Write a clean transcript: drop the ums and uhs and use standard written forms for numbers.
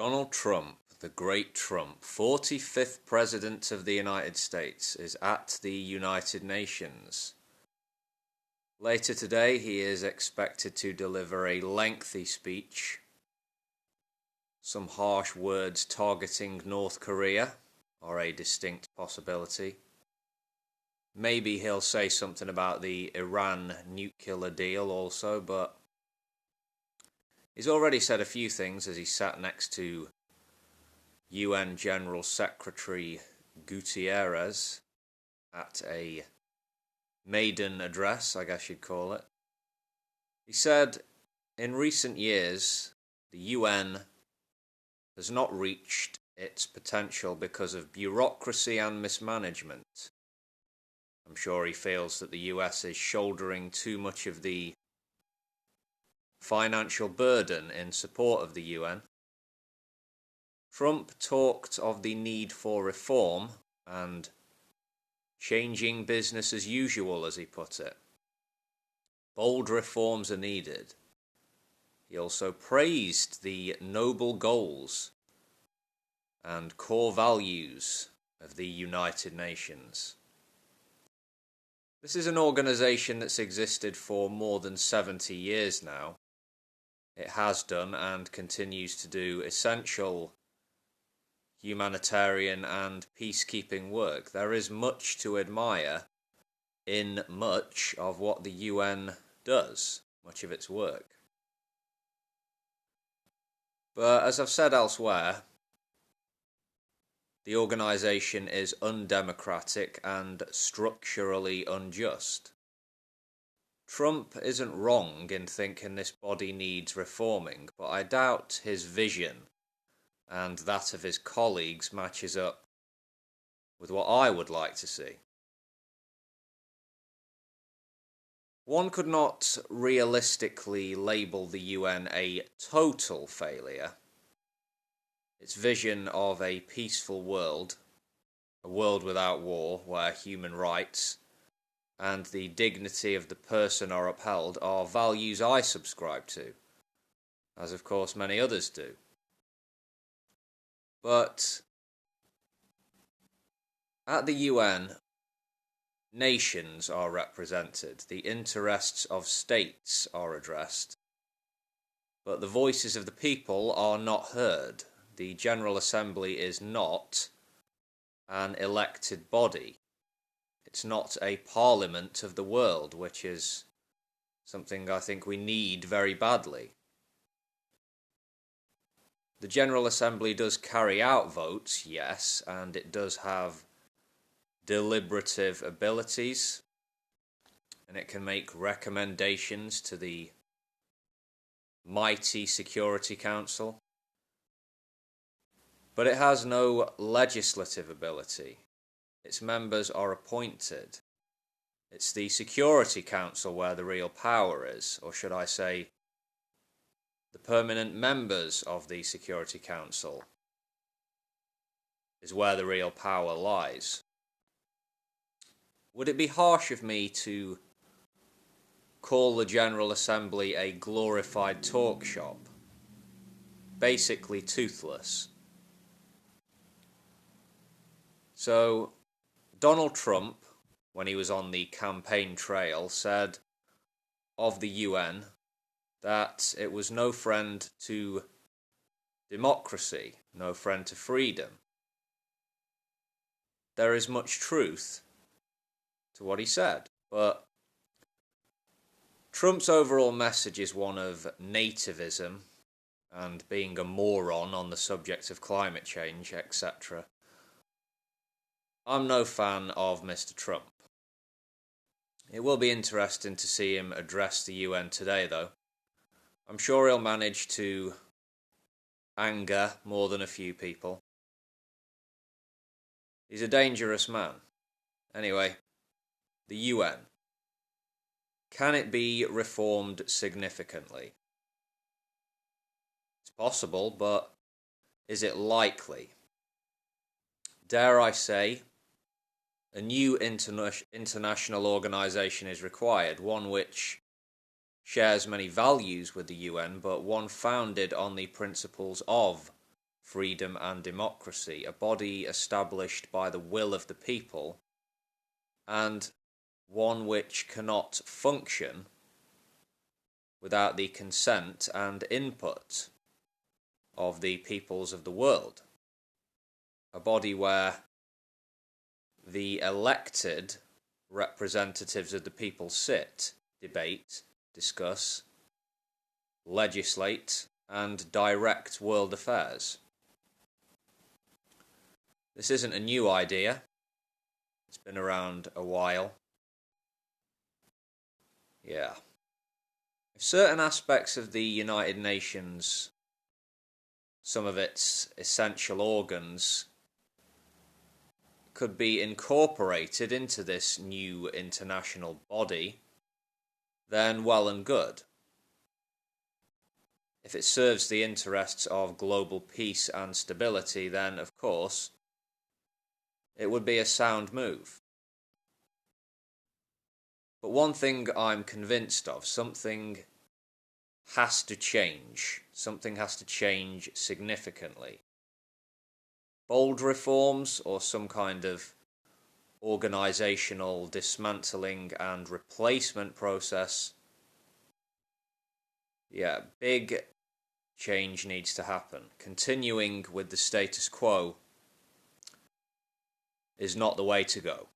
Donald Trump, the great Trump, 45th President of the United States, is at the United Nations. Later today, he is expected to deliver a lengthy speech, some harsh words targeting North Korea are a distinct possibility. Maybe he'll say something about the Iran nuclear deal also, but he's already said a few things as he sat next to UN General Secretary Guterres at a maiden address, I guess you'd call it. He said, in recent years, the UN has not reached its potential because of bureaucracy and mismanagement. I'm sure he feels that the US is shouldering too much of the financial burden in support of the UN. Trump talked of the need for reform and changing business as usual, as he put it. Bold reforms are needed. He also praised the noble goals and core values of the United Nations. This is an organization that's existed for more than 70 years now. It has done and continues to do essential humanitarian and peacekeeping work. There is much to admire in much of what the UN does, much of its work. But as I've said elsewhere, the organisation is undemocratic and structurally unjust. Trump isn't wrong in thinking this body needs reforming, but I doubt his vision and that of his colleagues matches up with what I would like to see. One could not realistically label the UN a total failure. Its vision of a peaceful world, a world without war, where human rights and the dignity of the person are upheld, are values I subscribe to, as of course many others do. But at the UN, nations are represented, the interests of states are addressed, but the voices of the people are not heard. The General Assembly is not an elected body. It's not a parliament of the world, which is something I think we need very badly. The General Assembly does carry out votes, yes, and it does have deliberative abilities, and it can make recommendations to the mighty Security Council. But it has no legislative ability. Its members are appointed. It's the Security Council where the real power is, or should I say, the permanent members of the Security Council is where the real power lies. Would it be harsh of me to call the General Assembly a glorified talk shop? Basically toothless. So, Donald Trump, when he was on the campaign trail, said of the UN that it was no friend to democracy, no friend to freedom. There is much truth to what he said, but Trump's overall message is one of nativism and being a moron on the subject of climate change, etc. I'm no fan of Mr. Trump. It will be interesting to see him address the UN today, though. I'm sure he'll manage to anger more than a few people. He's a dangerous man. Anyway, the UN. Can it be reformed significantly? It's possible, but is it likely? Dare I say, a new international organisation is required, one which shares many values with the UN, but one founded on the principles of freedom and democracy, a body established by the will of the people, and one which cannot function without the consent and input of the peoples of the world. A body where the elected representatives of the people sit, debate, discuss, legislate, and direct world affairs. This isn't a new idea. It's been around a while. Yeah. If certain aspects of the United Nations, some of its essential organs, could be incorporated into this new international body, then well and good. If it serves the interests of global peace and stability, then, of course, it would be a sound move. But one thing I'm convinced of, something has to change. Something has to change significantly. Bold reforms or some kind of organizational dismantling and replacement process. Yeah, big change needs to happen. Continuing with the status quo is not the way to go.